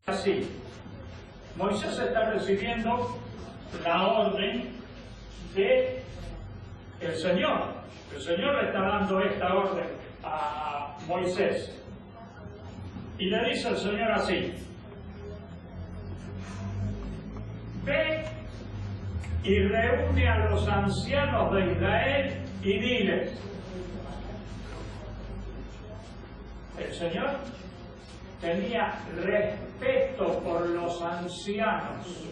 Así, Moisés está recibiendo la orden de el Señor. El Señor le está dando esta orden a Moisés. Y le dice el Señor así: ve y reúne a los ancianos de Israel y diles. El Señor tenía respeto por los ancianos,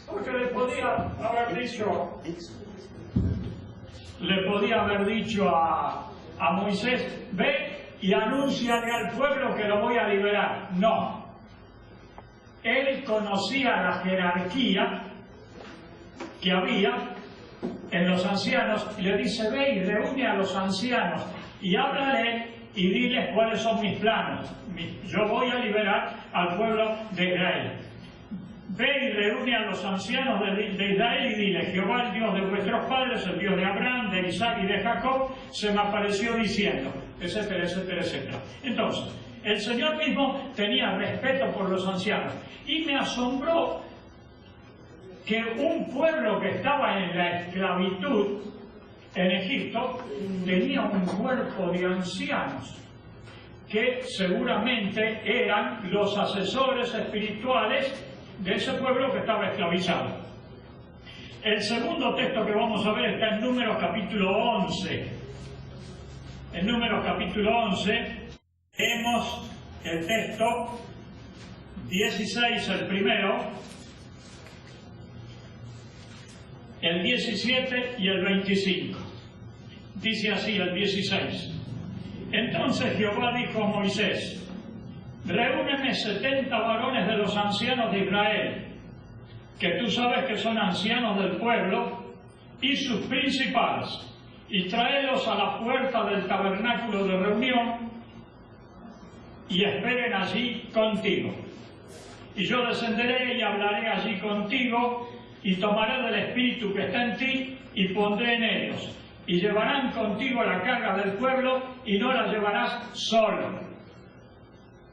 porque le podía haber dicho a Moisés: ve y anúnciale al pueblo que lo voy a liberar. No, él conocía la jerarquía que había en los ancianos y le dice: ve y reúne a los ancianos y háblale y diles cuáles son mis planos. Yo voy a liberar al pueblo de Israel. Ve y reúne a los ancianos de Israel y dile: Jehová, el Dios de vuestros padres, el Dios de Abraham, de Isaac y de Jacob, se me apareció diciendo, etcétera, etcétera, etcétera. Entonces, el Señor mismo tenía respeto por los ancianos. Y me asombró que un pueblo que estaba en la esclavitud en Egipto tenía un cuerpo de ancianos que seguramente eran los asesores espirituales de ese pueblo que estaba esclavizado. El segundo texto que vamos a ver está en Números capítulo 11. En Números capítulo 11 leemos el texto 16, el primero, el 17 y el 25. Dice así el 16. Entonces Jehová dijo a Moisés: reúneme 70 varones de los ancianos de Israel, que tú sabes que son ancianos del pueblo, y sus principales, y tráelos a la puerta del tabernáculo de reunión, y esperen allí contigo. Y yo descenderé y hablaré allí contigo, y tomaré del espíritu que está en ti, y pondré en ellos, y llevarán contigo la carga del pueblo, y no la llevarás solo.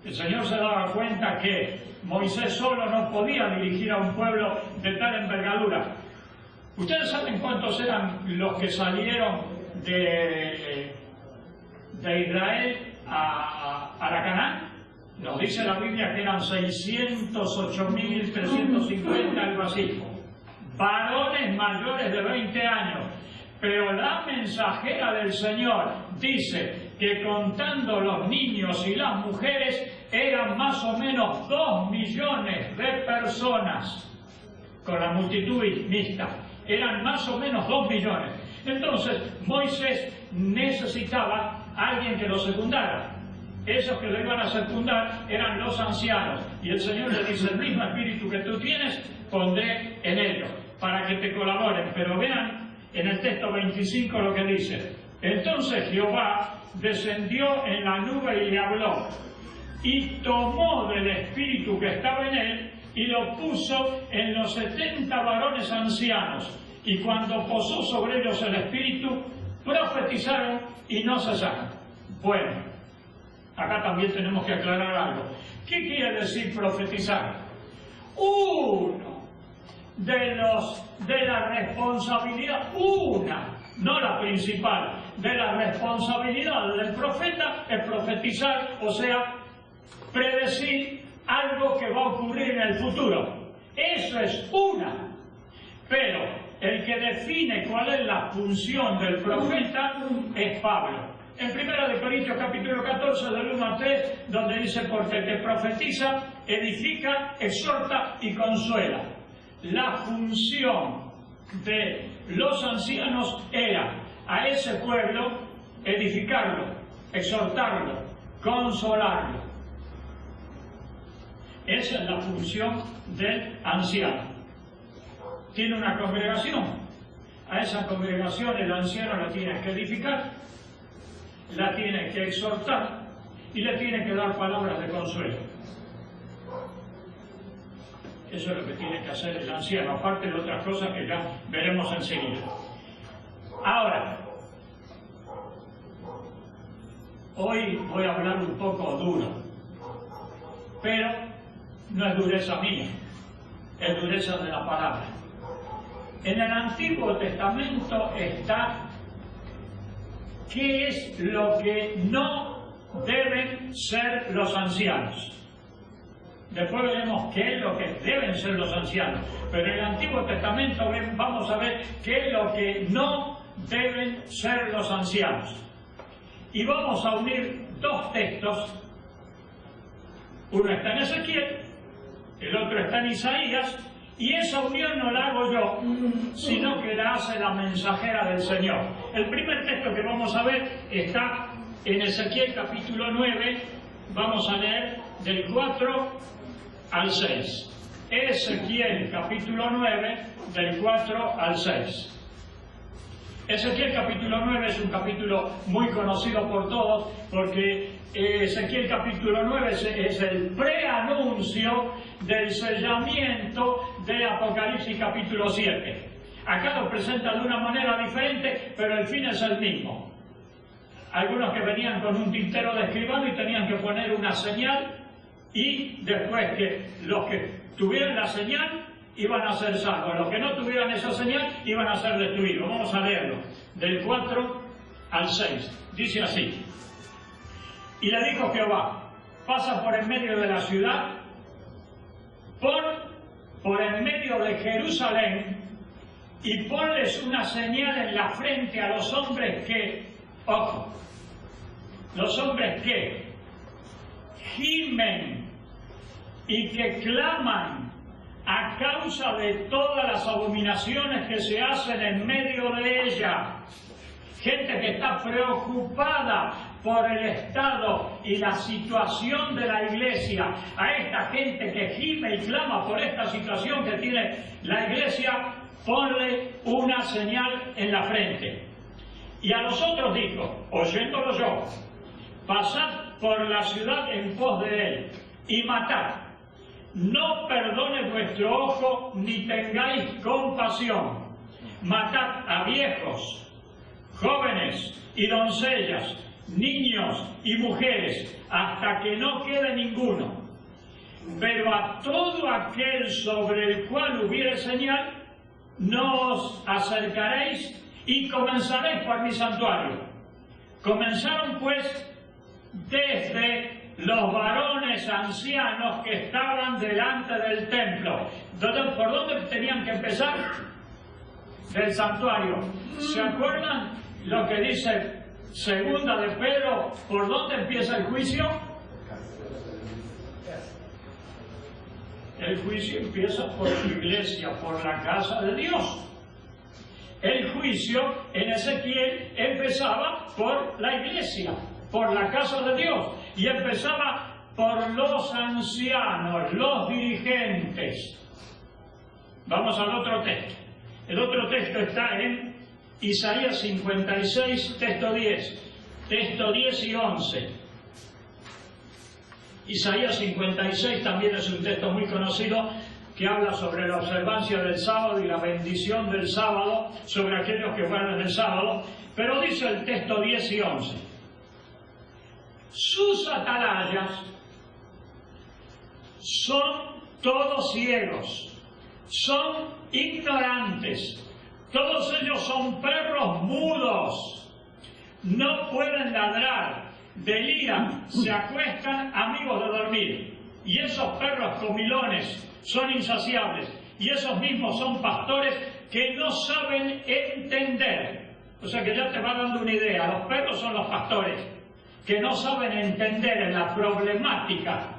El Señor se daba cuenta que Moisés solo no podía dirigir a un pueblo de tal envergadura. ¿Ustedes saben cuántos eran los que salieron de Israel a la Canaán? Nos dice la Biblia que eran 608.350, algo así. Varones mayores de 20 años. Pero la mensajera del Señor dice que contando los niños y las mujeres eran más o menos 2 millones de personas, con la multitud mixta, eran más o menos 2 millones. Entonces Moisés necesitaba a alguien que lo secundara. Esos que lo iban a secundar eran los ancianos, y el Señor le dice: el mismo espíritu que tú tienes pondré en ellos, para que te colaboren. Pero vean en el texto 25 lo que dice: entonces Jehová descendió en la nube y le habló, y tomó del espíritu que estaba en él y lo puso en los 70 varones ancianos, y cuando posó sobre ellos el espíritu, profetizaron y no cesaron. Bueno, acá también tenemos que aclarar algo. ¿Qué quiere decir profetizar? Uno de la responsabilidad, no la principal, de la responsabilidad del profeta es profetizar, o sea, predecir algo que va a ocurrir en el futuro. Eso es una. Pero el que define cuál es la función del profeta es Pablo. En 1 Corintios capítulo 14, del 1 a 3, donde dice: porque el que profetiza, edifica, exhorta y consuela. La función de los ancianos era a ese pueblo edificarlo, exhortarlo, consolarlo. Esa es la función del anciano. Tiene una congregación. A esa congregación el anciano la tiene que edificar, la tiene que exhortar y le tiene que dar palabras de consuelo. Eso es lo que tiene que hacer el anciano, aparte de otras cosas que ya veremos enseguida. Ahora, hoy voy a hablar un poco duro. pero no es dureza mía, es dureza de la palabra. En el Antiguo Testamento está qué es lo que no deben ser los ancianos. Después veremos qué es lo que deben ser los ancianos. Pero en el Antiguo Testamento vamos a ver qué es lo que no deben ser los ancianos. Y vamos a unir dos textos. Uno está en Ezequiel, el otro está en Isaías, y esa unión no la hago yo, sino que la hace la mensajera del Señor. El primer texto que vamos a ver está en Ezequiel capítulo 9, vamos a leer del 4 al 6. Ezequiel capítulo 9, del 4 al 6. Ezequiel capítulo 9 es un capítulo muy conocido por todos, porque Ezequiel capítulo 9 es el preanuncio del sellamiento de Apocalipsis capítulo 7. Acá lo presenta de una manera diferente, pero el fin es el mismo. Algunos que venían con un tintero de escribano y tenían que poner una señal, y después que los que tuvieran la señal iban a ser salvos, los que no tuvieran esa señal iban a ser destruidos. Vamos a leerlo, del 4 al 6. Dice así: y le dijo Jehová, pasa por en medio de la ciudad, por en medio de Jerusalén, y ponles una señal en la frente a los hombres que, ojo, los hombres que gimen y que claman a causa de todas las abominaciones que se hacen en medio de ella. Gente que está preocupada por el estado y la situación de la iglesia. A esta gente que gime y clama por esta situación que tiene la iglesia, ponle una señal en la frente. Y a los otros dijo, oyéndolo yo, pasad por la ciudad en pos de él y matad. No perdone vuestro ojo ni tengáis compasión. Matad a viejos, jóvenes y doncellas, niños y mujeres, hasta que no quede ninguno. Pero a todo aquel sobre el cual hubiere señal, no os acercaréis y comenzaréis por mi santuario. Comenzaron pues desde los varones ancianos que estaban delante del templo. ¿Por dónde tenían que empezar? Del santuario. ¿Se acuerdan lo que dice segunda de Pedro? ¿Por dónde empieza el juicio? El juicio empieza por la iglesia, por la casa de Dios. El juicio en Ezequiel empezaba por la iglesia, por la casa de Dios, y empezaba por los ancianos, los dirigentes. Vamos al otro texto. El otro texto está en Isaías 56, texto 10 y 11. Isaías 56 también es un texto muy conocido que habla sobre la observancia del sábado y la bendición del sábado sobre aquellos que guardan el sábado, pero dice el texto 10 y 11: sus atalayas son todos ciegos, son ignorantes, todos ellos son perros mudos, no pueden ladrar, deliran, se acuestan amigos de dormir, y esos perros comilones son insaciables, y esos mismos son pastores que no saben entender. O sea que ya te va dando una idea, los perros son los pastores que no saben entender en la problemática.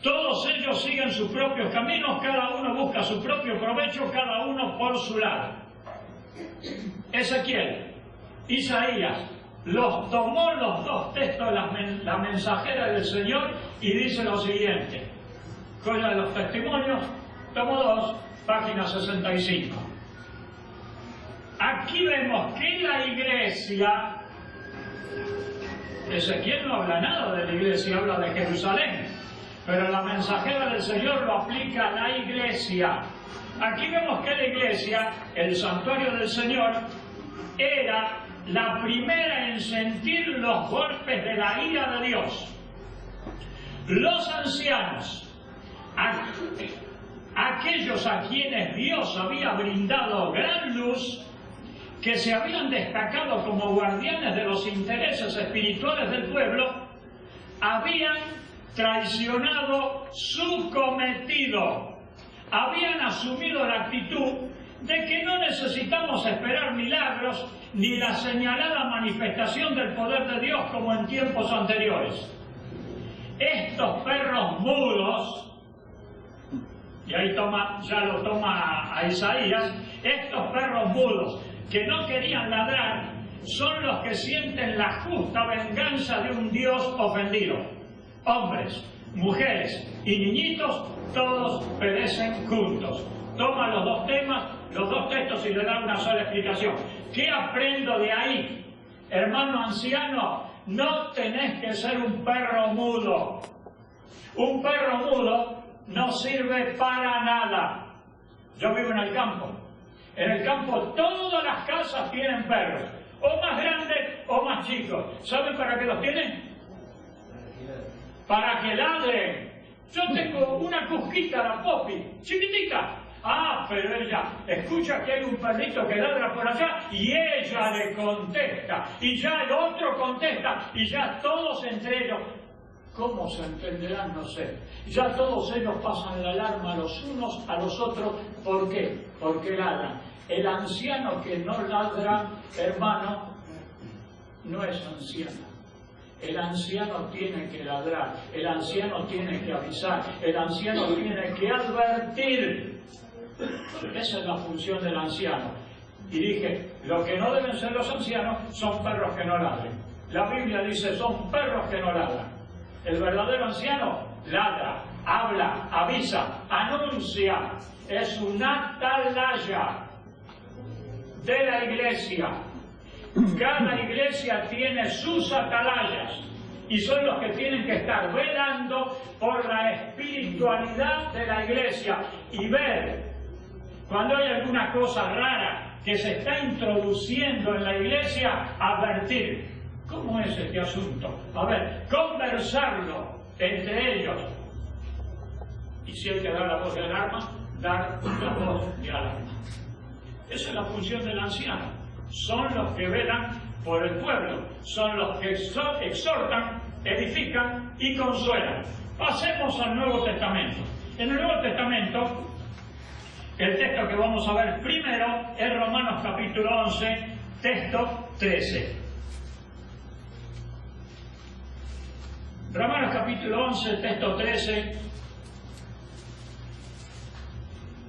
Todos ellos siguen sus propios caminos, cada uno busca su propio provecho, cada uno por su lado. Ezequiel, Isaías, tomó los dos textos de la mensajera del Señor y dice lo siguiente. Joya de los testimonios, tomo 2, página 65. Aquí vemos que la iglesia, Ezequiel no habla nada de la iglesia, habla de Jerusalén, pero la mensajera del Señor lo aplica a la iglesia. Aquí vemos que la iglesia, el santuario del Señor, era la primera en sentir los golpes de la ira de Dios. Los ancianos, aquellos a quienes Dios había brindado gran luz, que se habían destacado como guardianes de los intereses espirituales del pueblo, habían traicionado su cometido, habían asumido la actitud de que no necesitamos esperar milagros ni la señalada manifestación del poder de Dios como en tiempos anteriores. Estos perros mudos, y ahí ya lo toma a Isaías, estos perros mudos que no querían ladrar son los que sienten la justa venganza de un Dios ofendido. Hombres, mujeres y niñitos, todos perecen juntos. Toma los dos temas, los dos textos y le da una sola explicación. ¿Qué aprendo de ahí? Hermano anciano, no tenés que ser un perro mudo. Un perro mudo no sirve para nada. Yo vivo en el campo. En el campo todas las casas tienen perros, o más grandes o más chicos. ¿Saben para qué los tienen? Para que ladren. Yo tengo una cusquita, la Poppy, chiquitita. Ah, pero ella escucha que hay un perrito que ladra por allá y ella le contesta. Y ya el otro contesta y ya todos entre ellos. ¿Cómo se entenderán? No sé. Ya todos ellos pasan la alarma los unos a los otros. ¿Por qué? Porque ladran. El anciano que no ladra, hermano, no es anciano. El anciano tiene que ladrar, el anciano tiene que avisar, el anciano tiene que advertir. Esa es la función del anciano. Y dije, lo que no deben ser los ancianos son perros que no ladren. La Biblia dice, son perros que no ladran. El verdadero anciano ladra, habla, avisa, anuncia. Es un atalaya de la iglesia. Cada iglesia tiene sus atalayas y son los que tienen que estar velando por la espiritualidad de la iglesia y ver cuando hay alguna cosa rara que se está introduciendo en la iglesia, advertir. ¿Cómo es este asunto? A ver, conversarlo entre ellos. Y si hay que dar la voz de alarma, dar la voz de alarma. Esa es la función del anciano. Son los que velan por el pueblo, son los que exhortan, edifican y consuelan. Pasemos al Nuevo Testamento. En el Nuevo Testamento, el texto que vamos a ver primero es Romanos capítulo 11, texto 13. Romanos capítulo 11, texto 13.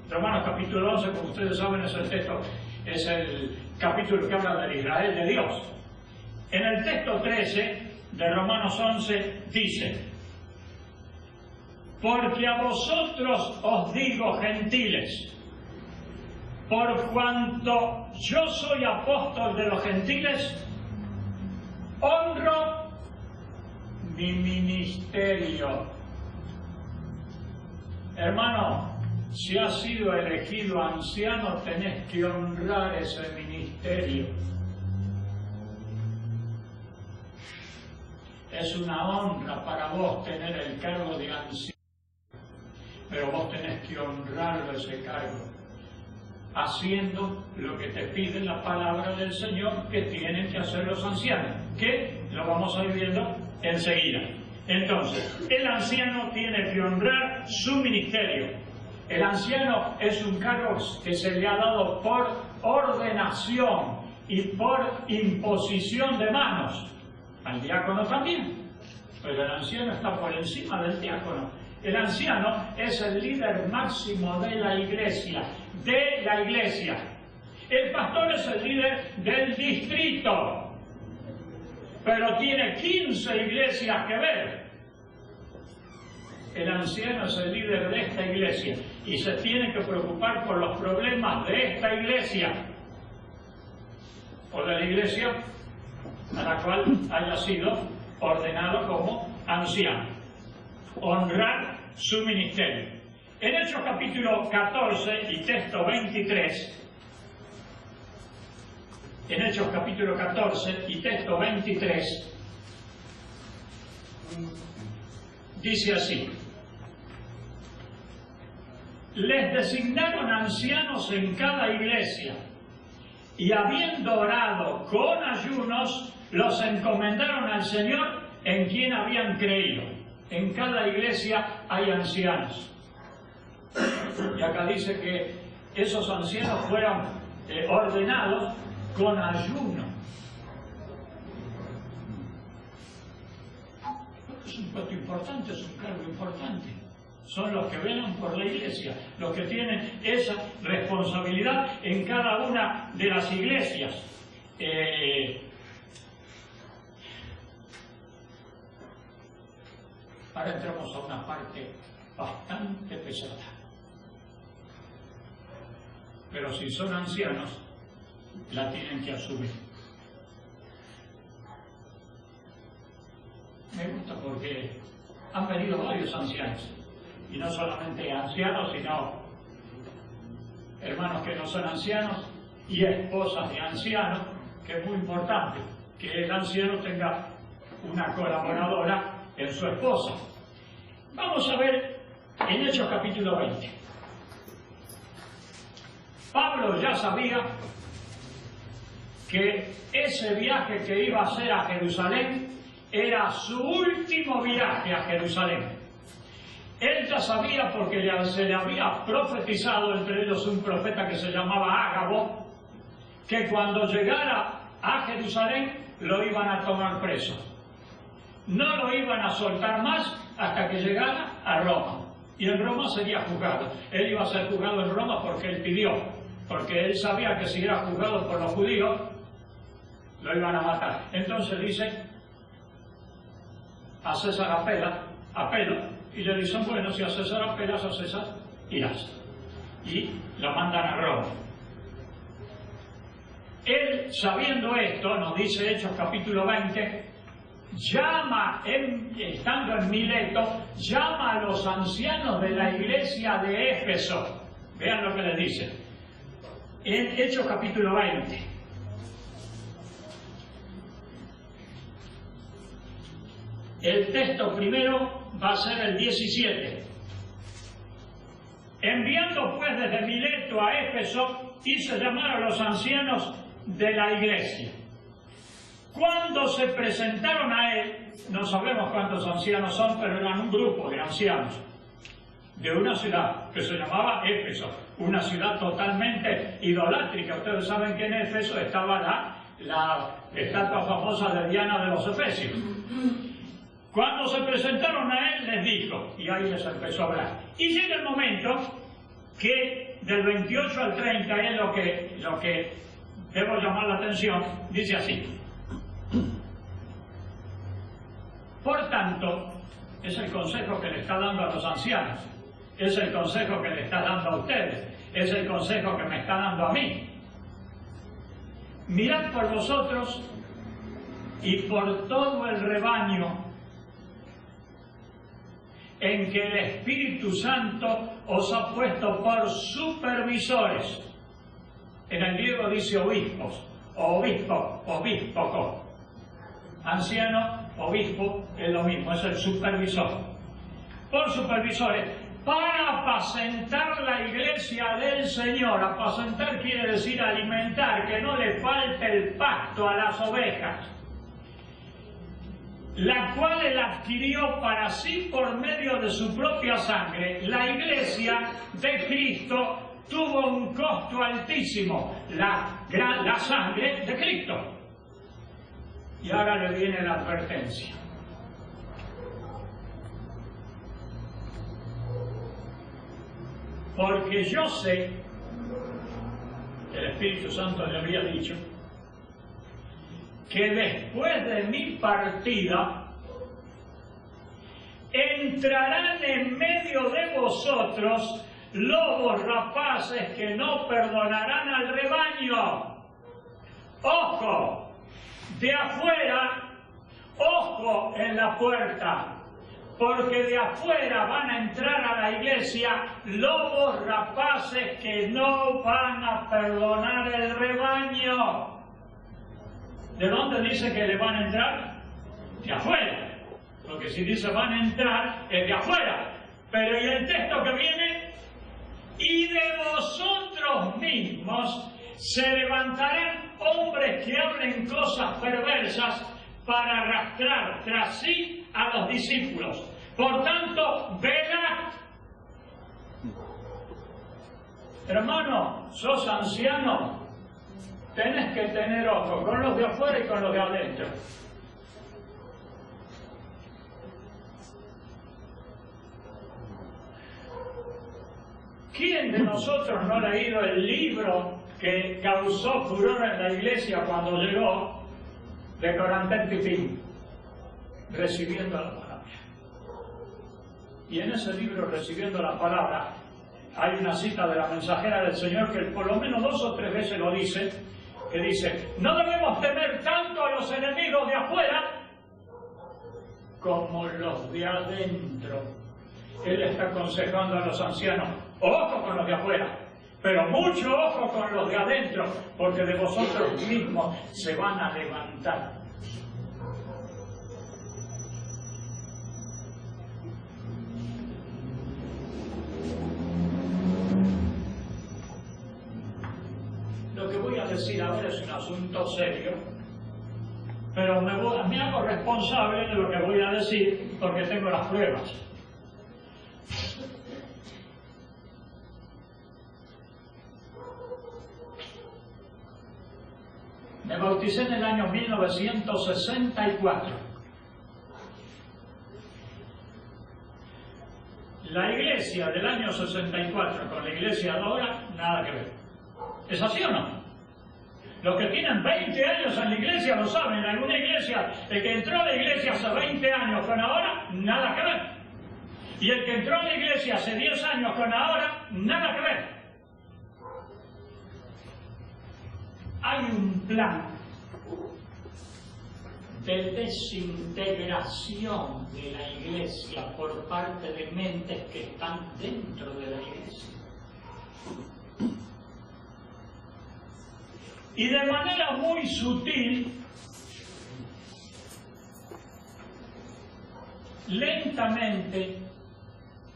Romanos capítulo 11, como ustedes saben, es el texto, es el capítulo que habla del Israel de Dios. En el texto 13 de Romanos 11 dice: porque a vosotros os digo, gentiles, por cuanto yo soy apóstol de los gentiles, honro mi ministerio. Hermano, si has sido elegido anciano, tenés que honrar ese ministerio. Es una honra para vos tener el cargo de anciano, pero vos tenés que honrarlo ese cargo, haciendo lo que te pide la palabra del Señor que tienen que hacer los ancianos, que lo vamos a ir viendo enseguida. Entonces, el anciano tiene que honrar su ministerio. El anciano es un cargo que se le ha dado por ordenación y por imposición de manos. Al diácono también, pero el anciano está por encima del diácono. El anciano es el líder máximo de la iglesia, El pastor es el líder del distrito, pero tiene 15 iglesias que ver. El anciano es el líder de esta iglesia y se tiene que preocupar por los problemas de esta iglesia o de la iglesia a la cual haya sido ordenado como anciano. Honrar su ministerio. En Hechos capítulo 14 y texto 23, en Hechos capítulo 14 y texto 23, dice así: les designaron ancianos en cada iglesia, y habiendo orado con ayunos, los encomendaron al Señor en quien habían creído. En cada iglesia hay ancianos. Y acá dice que esos ancianos fueron ordenados con ayuno. Es un puesto importante, es un cargo importante. Son los que velan por la iglesia, los que tienen esa responsabilidad en cada una de las iglesias. Ahora entramos a una parte bastante pesada. Pero si son ancianos, la tienen que asumir. Me gusta porque han venido varios ancianos. Y no solamente ancianos, sino hermanos que no son ancianos y esposas de ancianos, que es muy importante que el anciano tenga una colaboradora en su esposa. Vamos a ver en Hechos capítulo 20. Pablo ya sabía que ese viaje que iba a hacer a Jerusalén era su último viaje a Jerusalén. Él ya sabía porque se le había profetizado, entre ellos un profeta que se llamaba Ágabo, que cuando llegara a Jerusalén lo iban a tomar preso. No lo iban a soltar más hasta que llegara a Roma. Y en Roma sería juzgado. Él iba a ser juzgado en Roma porque él pidió. Porque él sabía que si era juzgado por los judíos, lo iban a matar. Entonces dice a César apelo. Y le dicen, bueno, si a César apelas, a César irás. Y lo mandan a Roma. Él, sabiendo esto, nos dice Hechos capítulo 20, estando en Mileto, llama a los ancianos de la iglesia de Éfeso. Vean lo que les dice. En Hechos capítulo 20. El texto primero va a ser el 17. Enviando pues desde Mileto a Éfeso, hizo llamar a los ancianos de la iglesia. Cuando se presentaron a él, no sabemos cuántos ancianos son, pero eran un grupo de ancianos de una ciudad que se llamaba Éfeso, una ciudad totalmente idolátrica. Ustedes saben que en Éfeso estaba la estatua famosa de Diana de los Efesios. Cuando se presentaron a él, les dijo, y ahí les empezó a hablar. Y llega el momento que del 28 al 30 es lo que debo llamar la atención, dice así. Por tanto, es el consejo que le está dando a los ancianos, es el consejo que le está dando a ustedes, es el consejo que me está dando a mí. Mirad por vosotros y por todo el rebaño en que el Espíritu Santo os ha puesto por supervisores. En el griego dice obispos, obispo. Anciano, obispo, es lo mismo, es el supervisor. Por supervisores, para apacentar la iglesia del Señor. Apacentar quiere decir alimentar, que no le falte el pasto a las ovejas, la cual él adquirió para sí por medio de su propia sangre. La iglesia de Cristo tuvo un costo altísimo, la sangre de Cristo. Y ahora le viene la advertencia. Porque yo sé, el Espíritu Santo le había dicho, que después de mi partida entrarán en medio de vosotros lobos rapaces que no perdonarán al rebaño. Ojo, de afuera, ojo en la puerta, porque de afuera van a entrar a la iglesia lobos rapaces que no van a perdonar el rebaño. ¿De dónde dice que le van a entrar? De afuera. porque si dice van a entrar, es de afuera. Pero ¿y el texto que viene? Y de vosotros mismos se levantarán hombres que hablen cosas perversas para arrastrar tras sí a los discípulos. Por tanto, velad. Hermano, sos anciano, tenés que tener ojo con los de afuera y con los de adentro. ¿Quién de nosotros no ha leído el libro que causó furor en la iglesia cuando llegó de Corantel Pipín? Recibiendo la palabra. Y en ese libro, Recibiendo la palabra, hay una cita de la mensajera del Señor que por lo menos 2 o 3 veces lo dice, que dice, no debemos temer tanto a los enemigos de afuera como los de adentro. Él está aconsejando a los ancianos, ojo con los de afuera, pero mucho ojo con los de adentro, porque de vosotros mismos se van a levantar. Lo que voy a decir ahora es un asunto serio, pero me hago responsable de lo que voy a decir porque tengo las pruebas. Me bauticé en el año 1964. La iglesia del año 64 con la iglesia de ahora, nada que ver. ¿Es así o no? Los que tienen 20 años en la iglesia lo saben. En alguna iglesia, el que entró a la iglesia hace 20 años con ahora, nada que ver. Y el que entró a la iglesia hace 10 años con ahora, nada que ver. Hay un plan de desintegración de la iglesia por parte de mentes que están dentro de la iglesia. Y de manera muy sutil, lentamente,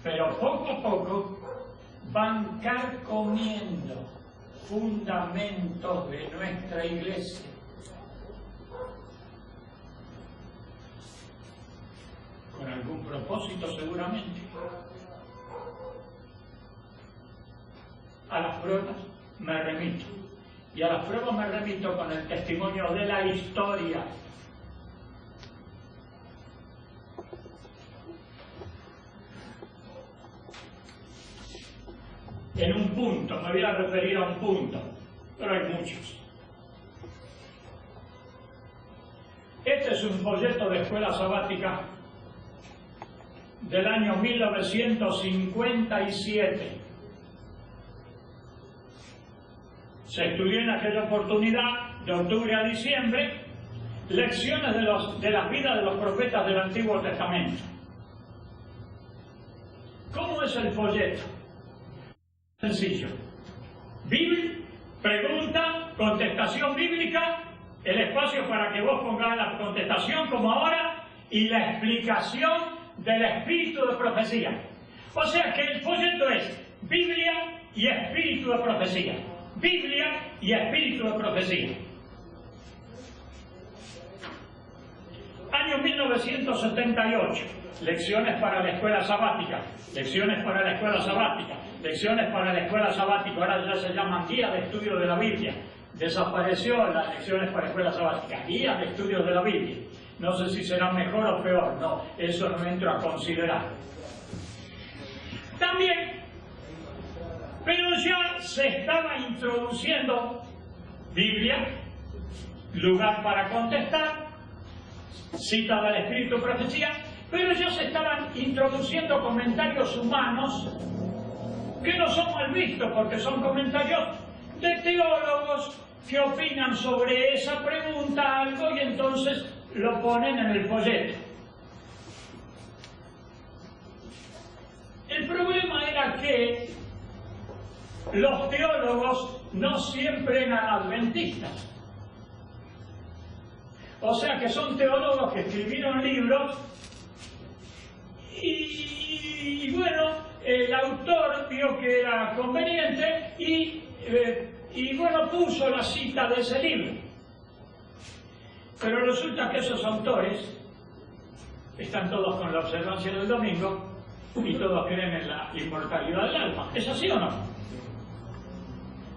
pero poco a poco, van carcomiendo fundamentos de nuestra iglesia. Con algún propósito seguramente. A las pruebas me remito. Y a las pruebas me remito con el testimonio de la historia. En un punto, me voy a referir a un punto, pero hay muchos. Este es un folleto de escuela sabática del año 1957. Se estudió en aquella oportunidad, de octubre a diciembre, lecciones de las vidas de los profetas del Antiguo Testamento. ¿Cómo es el folleto? Sencillo. Biblia, pregunta, contestación bíblica, el espacio para que vos pongas la contestación como ahora y la explicación del espíritu de profecía. O sea que el folleto es Biblia y espíritu de profecía. Biblia y espíritu de profecía. Año 1978. Lecciones para la escuela sabática. Lecciones para la escuela sabática. Lecciones para la escuela sabática. Ahora ya se llaman guía de estudio de la Biblia. Desapareció las lecciones para la escuela sabática. Guía de estudio de la Biblia. No sé si será mejor o peor. No, eso no entro a considerar. También, pero ya se estaba introduciendo Biblia, lugar para contestar, cita del Espíritu, profecía, pero ya se estaban introduciendo comentarios humanos que no son mal vistos porque son comentarios de teólogos que opinan sobre esa pregunta algo y entonces lo ponen en el folleto. El problema era que los teólogos no siempre eran adventistas. O sea que son teólogos que escribieron libros Y bueno, el autor vio que era conveniente y bueno, puso la cita de ese libro. Pero resulta que esos autores están todos con la observancia del domingo y todos creen en la inmortalidad del alma. ¿Es así o no?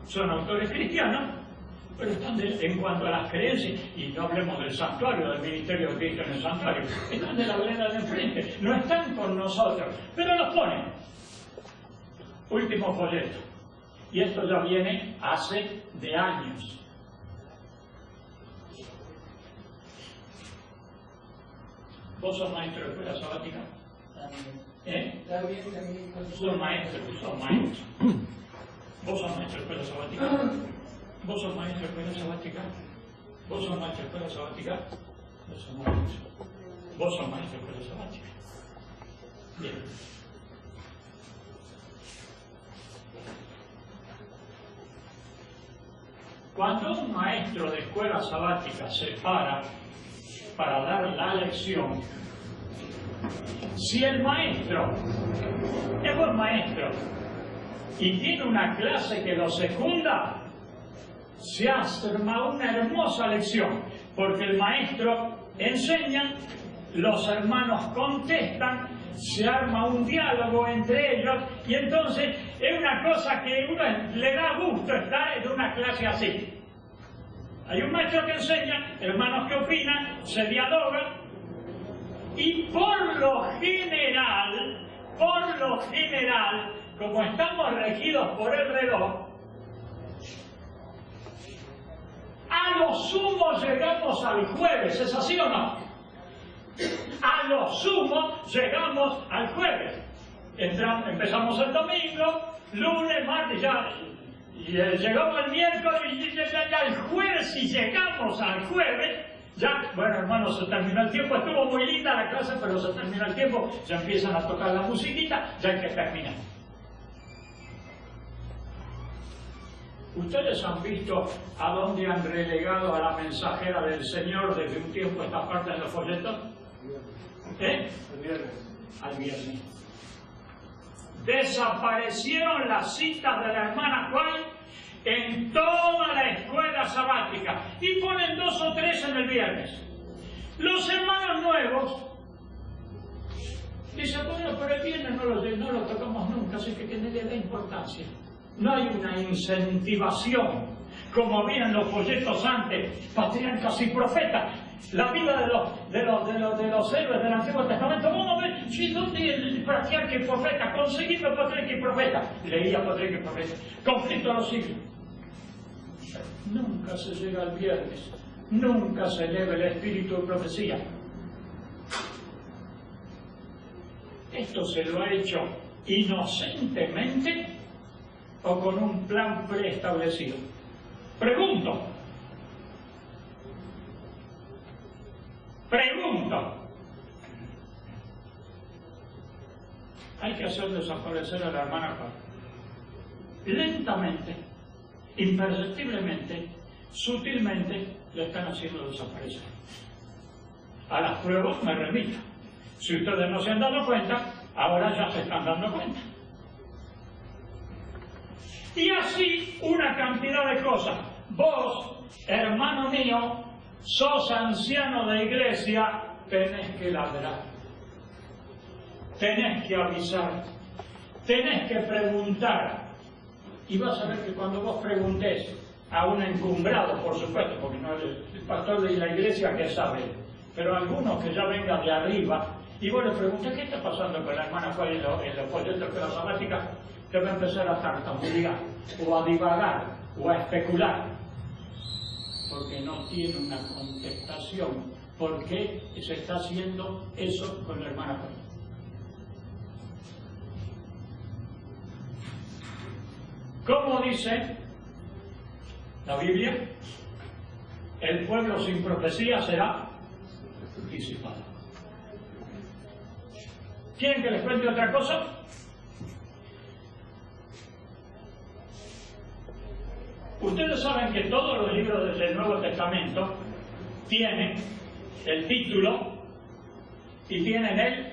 Son autores cristianos, pero están en cuanto a las creencias, y no hablemos del santuario, del ministerio de Cristo en el santuario, están de la vereda de enfrente, no están con nosotros, pero los ponen. Último folleto. Y esto ya viene hace de años. ¿Vos sos maestro de escuela sabática? ¿Eh? Son maestros, son maestros. ¿Vos sos maestro de escuela sabática? ¿Vos sos maestro de escuela sabática? ¿Vos sos maestro de escuela sabática? Vos sos maestro. ¿Vos sos maestro de escuela sabática? Bien. Cuando un maestro de escuela sabática se para dar la lección, si el maestro es buen maestro y tiene una clase que lo secunda, se arma una hermosa lección, porque el maestro enseña, los hermanos contestan, se arma un diálogo entre ellos, y entonces es una cosa que uno le da gusto estar en una clase así. Hay un maestro que enseña, hermanos que opinan, se dialogan, y por lo general, como estamos regidos por el reloj, a lo sumo llegamos al jueves, ¿es así o no? A lo sumo llegamos al jueves. Empezamos el domingo, lunes, martes, ya, y llegamos el miércoles, y ya el jueves, si llegamos al jueves, ya, bueno hermanos, se terminó el tiempo, estuvo muy linda la clase, pero se termina el tiempo, ya empiezan a tocar la musiquita, ya hay que terminar. ¿Ustedes han visto a dónde han relegado a la mensajera del Señor desde un tiempo esta parte de los folletos? ¿Eh? Al viernes. Desaparecieron las citas de la hermana Juan en toda la escuela sabática y ponen 2 o 3 en el viernes. Los hermanos nuevos dicen, bueno, pero el viernes no lo tocamos nunca, así que tiene de la importancia. No hay una incentivación, como había en los folletos antes, patriarcas y profetas. La vida de los héroes del Antiguo Testamento, vamos a ver, ¿dónde el patriarca y profeta? Conseguimos patriarca y profeta. Leía patriarca y profeta. Conflicto a los siglos. Nunca se llega al viernes, nunca se eleva el espíritu de profecía. Esto se lo ha hecho inocentemente o con un plan preestablecido. Pregunto. Hay que hacer desaparecer a la hermana Juan. Lentamente, imperceptiblemente, sutilmente, le están haciendo desaparecer. A las pruebas me remito. Si ustedes no se han dado cuenta, ahora ya se están dando cuenta. Y así una cantidad de cosas. Vos, hermano mío, sos anciano de iglesia, tenés que ladrar, tenés que avisar, tenés que preguntar. Y vas a ver que cuando vos preguntés a un encumbrado, por supuesto, porque no es el pastor de la iglesia que sabe, pero algunos que ya vengan de arriba, y vos le preguntas, ¿qué está pasando con la hermana Juan en los folletos de la sabática? Te va a empezar a tartamudear, o a divagar, o a especular, porque no tiene una contestación. ¿Por qué se está haciendo eso con la hermana Juan? ¿Cómo dice la Biblia? El pueblo sin profecía será disipado. ¿Quieren que les cuente otra cosa? Ustedes saben que todos los libros del Nuevo Testamento tienen el título y tienen el